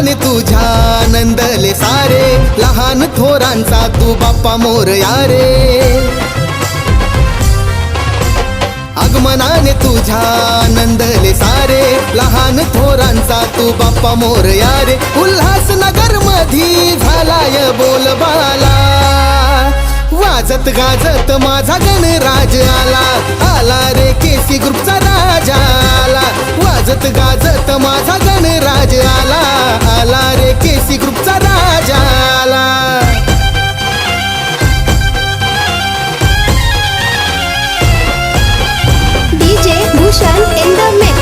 आगमनाने तुझ्या नंदले सारे, लहान थोरांचा तू बाप्पा मोरया रे. आगमनाने तुझ्या नंदले सारे, लहान थोरांचा तू बाप्पा मोरया रे. उल्हासनगर मधी झालाय बोलबाला, वाजत गाजत माझा गणराज आला. आला रे केसी ग्रुपचा राजा आला, वाजत गाजत माझा गणराज आला. आला रे केसी ग्रुपचा राजा आला. DJ Bhushan in the mix.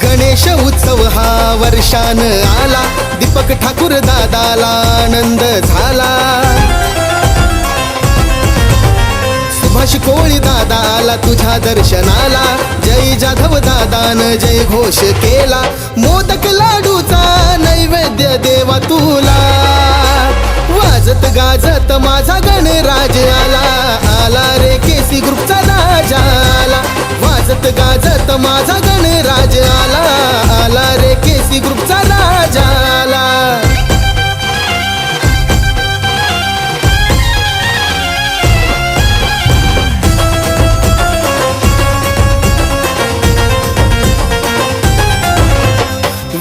Ganesh उत्सव हा वर्षान आला, दीपक ठाकूर दादाला आनंद झाला. सुभाष कोळी दादा आला तुझ्या दर्शनाला, जय जाधव दादान जय घोष केला. मोदक लाडूचा नैवेद्य देवा तुला, वाजत गाजत माझा गणराज आला. आला रे केसी ग्रुपचा राजा आला, वाजत गाजत माझा गणराज आला. आला रे केसी ग्रुपचा राजा आला.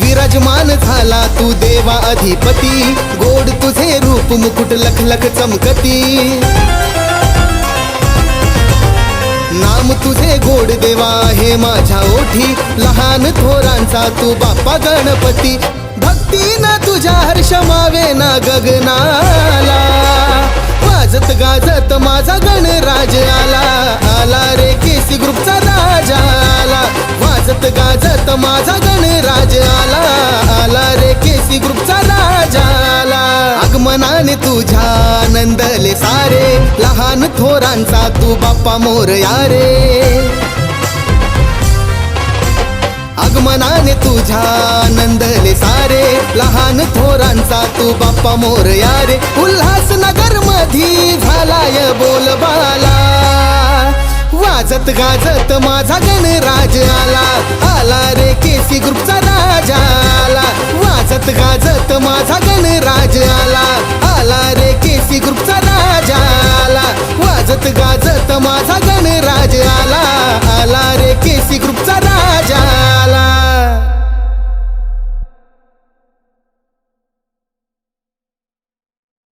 विराजमान झाला तू देवा अधिपती, गोड तुझे रूप मुकुट लख लख चमकती. नाम तुझे गोड देवा हे माझ्या ओठी, लहान थोरांचा तू बाप्पा गणपती. भक्तीनं तुझ्या हर्ष मावे ना गगनाला, वाजत गाजत माझा गणराज आला. आला रे केसी ग्रुपचा राजा आला, वाजत गाजत माझा गणराज आला. आला रे केसी ग्रुपचा राजा आला. आगमनाने तुझ्या नंदले सारे, लहान थोरांचा तू बाप्पा मोरया रे. आगमनाने तुझ्या नंदले सारे, लहान थोरांचा तू बाप्पा मोरया रे. उल्हासनगर मधी झालाय बोलबाला, वाजत गाजत माझा गणराज आला. आला रे केसी ग्रुपचा राजा आला, वाजत गाजत माझा गणराज आला. आला रे केसी ग्रुपचा राजा आला, वाजत गाजत माझा गणराज आला. आला रे केसी ग्रुप